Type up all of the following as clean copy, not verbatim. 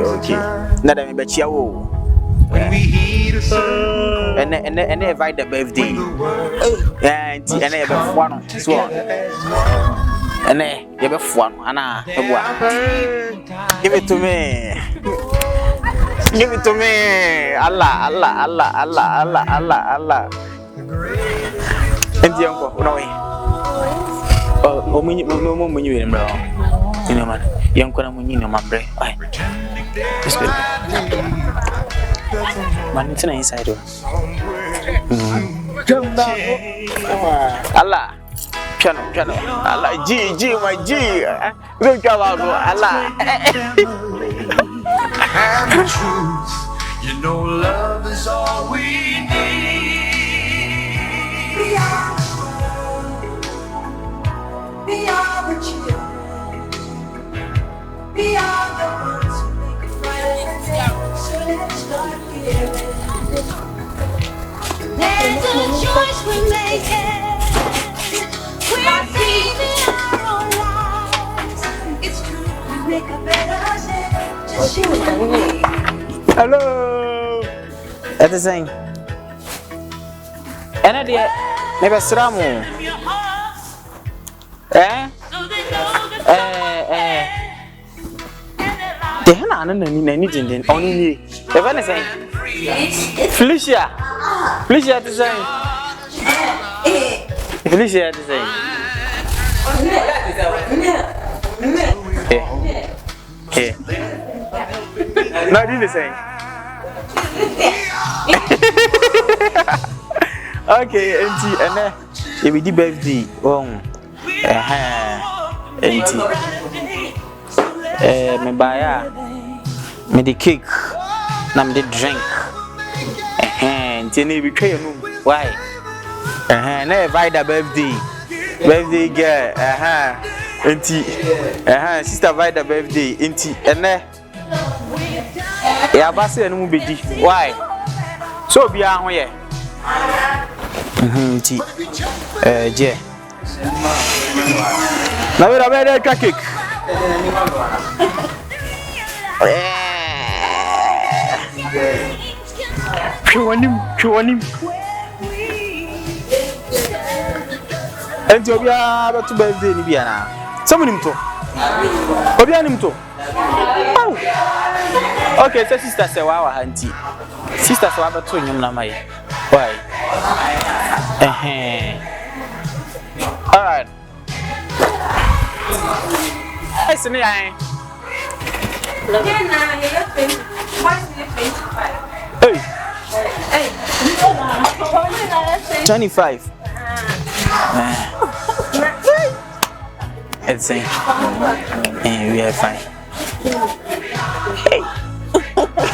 okay. Nada me be chia wo. And invite the birthday. Yeah, and I be one so. And you be one ana eboa. Give it to me. Give it to me. Allah. And yanko, no way. Oh, me you bro. You know man. Yanko na munyi no mambre. Ai. Respect. Man, it's inside. Allah. Piano. Allah, G, my G. Don't come out, Allah. You know, love is all we need. Beyond the children, beyond the ones who make it right. So let's start giving. There's a choice we're making. We're saving our own lives. It's true, we make a better day. Just you and me. Hello. At the same. And I did. Maybe Sramu. The henna and anything only. The Venice. Felicia the same. Felicia the same. Not the same. Okay, auntie, and if we did birthday, auntie, me buy me the cake, na me the drink, auntie, we try you why? Na invite the birthday girl, auntie, sister invite the birthday, auntie, and yeah, but say no be why? So be on here. Auntie, Je. Na we da cake. Chuanim. Enti obia ba to birthday ni bia na. Someone to. Obia nim to. Oh. Okay, so sister say wa auntie. Sister say wa ba to nyum na mai. Why? All right. Hey, see me, I. Hey. 25. It's saying, we are fine. Hey.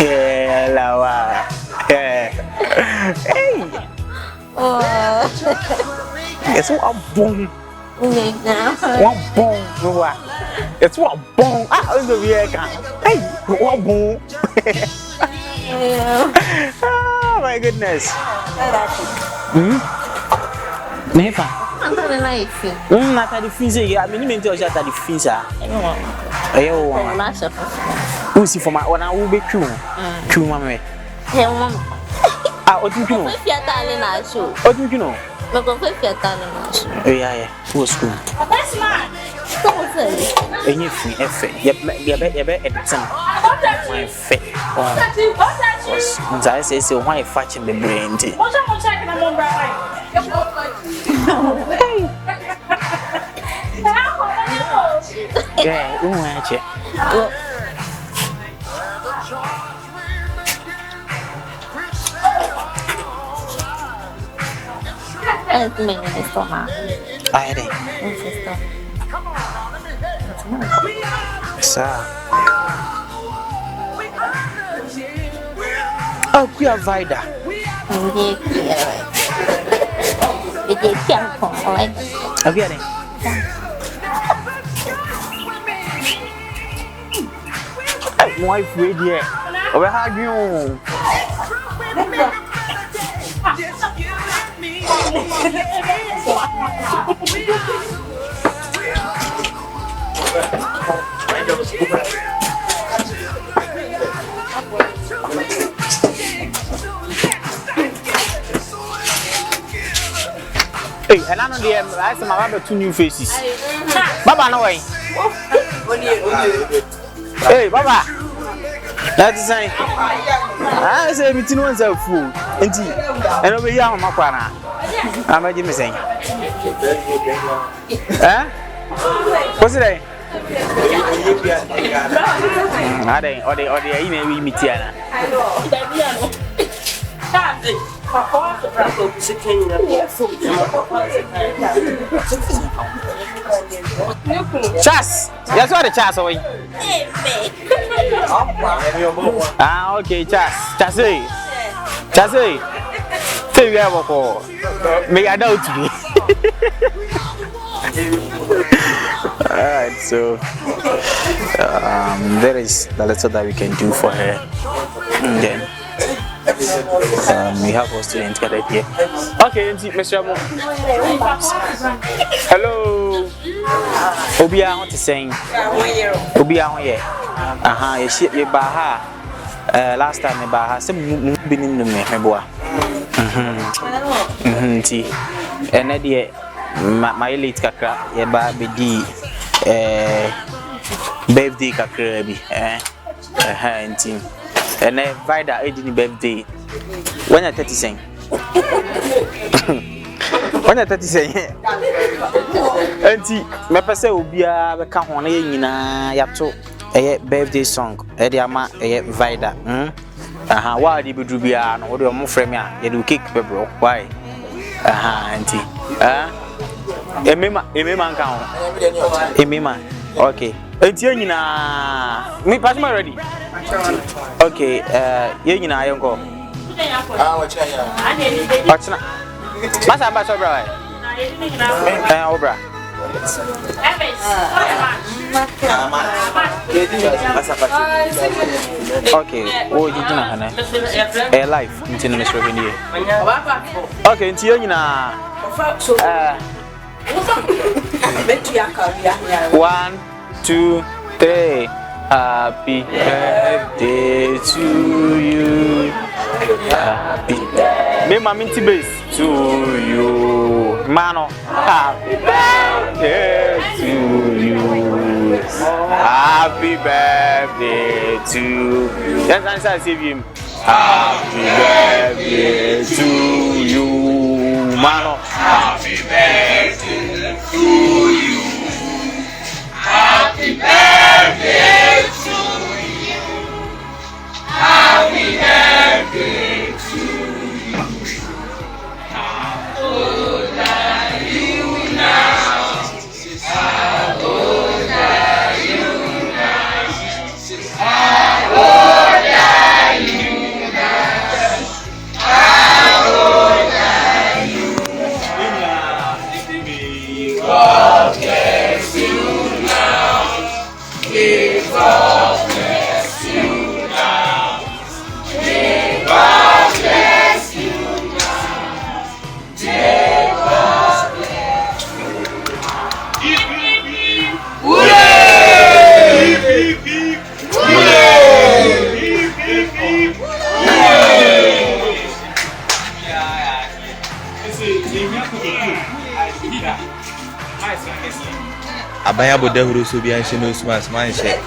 Yeah, Lawa. Hey. It's what boom. One boom. It's what boom. Ah, it's a vehicle. Hey, what boom. Oh my goodness. Never. I'm gonna like you. Not at the fees. I mean, you mean to at the fees. Who see for my one? I will be true. True, mamma. Ah, what do you know? If you're telling us, What do you know? we're going to get us. Yeah. Who's school? That's mine. Don't say. Anything, effort. You bet everything. My fit. I say, so why fetching the brain? Yeah, you want it. It's me, Mr. Ma. I did. Sir. Oh, we are Vida. Have you had it? Wife radio. Oh, how do you? and I know the I said my two new faces. Baba no way. Hey, Baba. That's saying. I say meeting one's a fool. And over here on my corner. I'm a Jimmy saying. Huh? What's it? Are they in Mitiana? Chas, yes, what a chas away. Ah, okay, Chas, say you have a call. May I doubt me? Alright, so there is the little that we can do for her. And then we have our students gathered here. Okay, Mr. Amo. Hello. Obia, what is saying? Obia, yeah. You baha. Last time, I baha. Some been in the meboa. And idea. My late kakra ye ba be di birthday kakra bi ntin and vida e di birthday when you 30 cent when you 30 cent nti me pese obia be ka ho na ye nyina yato birthday song e di ama vida wa di bedru bia no wo de mo frame a ye do cake bebro why nti Emema nkan. Emema. Okay. Enti nyina. Me pass my ready. Okay, ye nyina yonko. Wachina ya. Wachina. Masa ba so bra. Obra. Okay, oh jina hana. Live ntino me sro ni. Okay, enti ye nyina. 1, 2, 3. Happy birthday to you. Happy birthday. Me maminti base to you. Mano. Happy birthday to you. Happy birthday to you. Yes, answer save him. Happy birthday to you. Mano. Happy birthday to you. Happy birthday to you. Happy birthday to you. How old are you now? How old are you now? How old are you now? How old are you now? God bless you now. May God bless you now. May God bless you now. May God bless you. Abaya bodahuru so bi anhye no smas manhye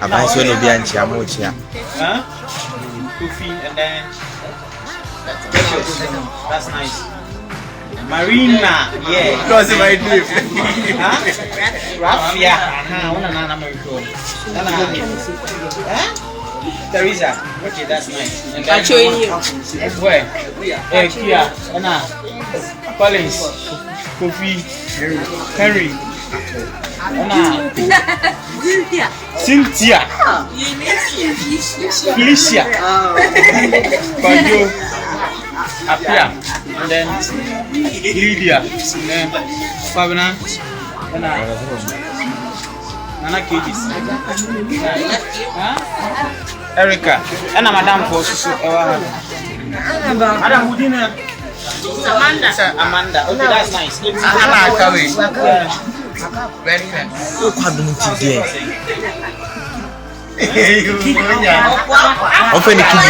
abaya so no bi anhye amochia Kofi and then that's nice. Marina, yeah. Because my dream. Raffia, Teresa, okay, that's nice. And I'm showing you. Where? Kia, Anna, Collins, Kofi, Henry, Anna, Cynthia, Felicia, Banjo, Apia, and then Lydia, and then Fabina, and Nana Kidis, Erica, and Madame for Madame Houdina, Amanda. Okay, that's nice. Ana akawe. Very fair. O kwadum ti die. Ofe ni kidi.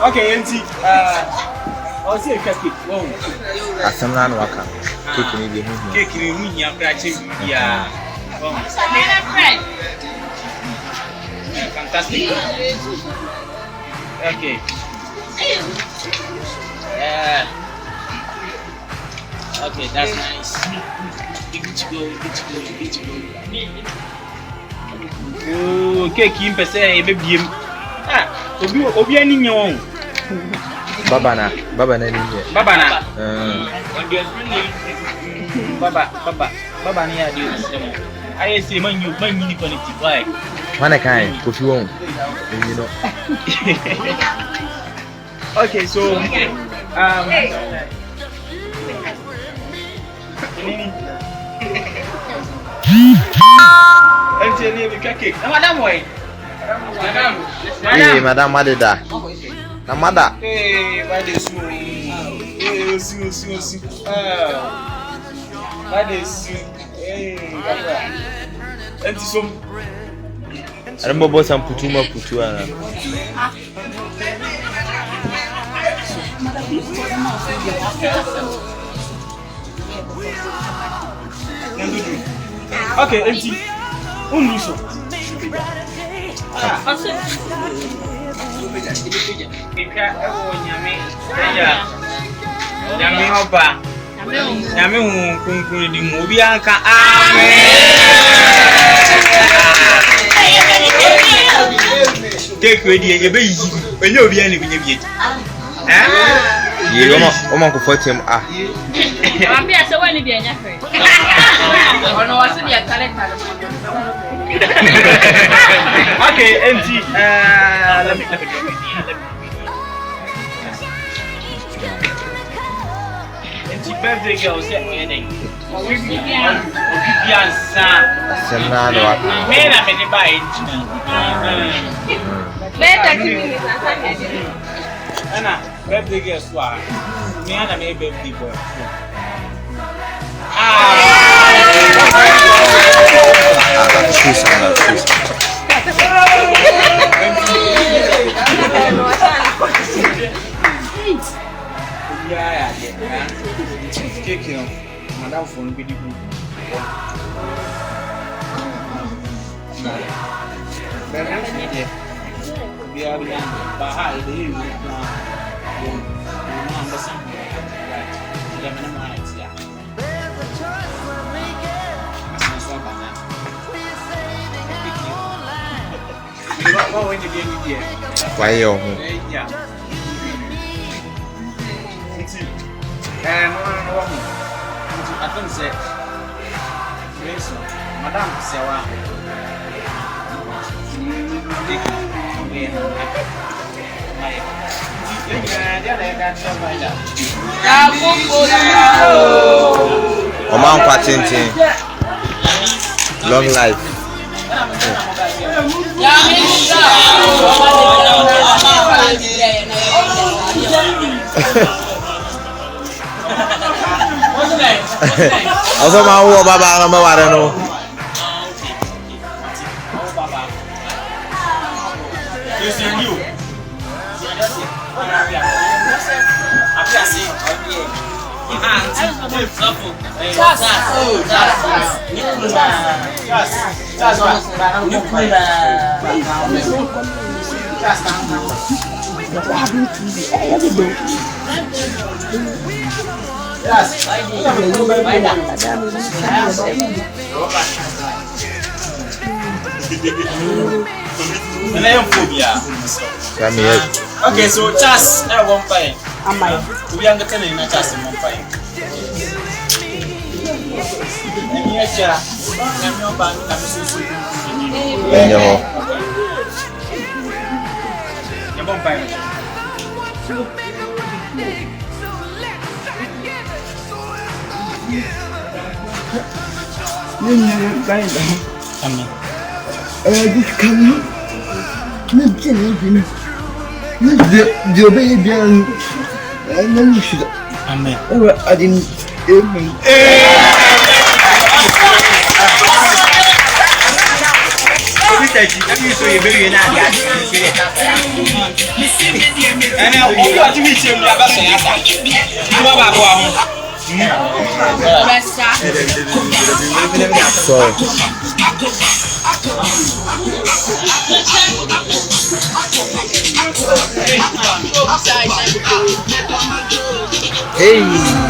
Okay, enti o se cake. Wow. Asamna no waka. Cake ni bi hu. Cake ni hu nya kra che bia. Wow. Fantastic. Okay. Okay, that's nice. Good to go. Oh, cake in per se, baby. Ah, obi ani nyon. Baba na ni je. Baba ni ya dio semo. Aye say man you ni connect why? Wana kai kofi won. You know. Okay, so Madam Madeda. Na mada. Bobo sam putu ana. Okay, empty. Unuso. Nyame oba. Nyame hu kunkun di mu obi anka amen. Take ready ye be yi. Enye obi ani kunye bi. Ye o ko fotem ah. Mami ase wani bi enya fe. Ono wase bi atalenta. Okay, empty. Let me birthday girl say anything. We be answer. Semna no waka. Me na me ni buy it. Better kimi answer. Ana birthday girl so ah. Me ana me birthday boy. Cake, madam phone be the good. We are behind the hill now. Why yo? I think say Madam Sewa. Oman kwatintin. Long life. Also ma wo baba nga maware no. Okay, so Chas, I won't pay. We are getting a Chas in one pay. Dio baby and then you should. Amen. I didn't. Hey.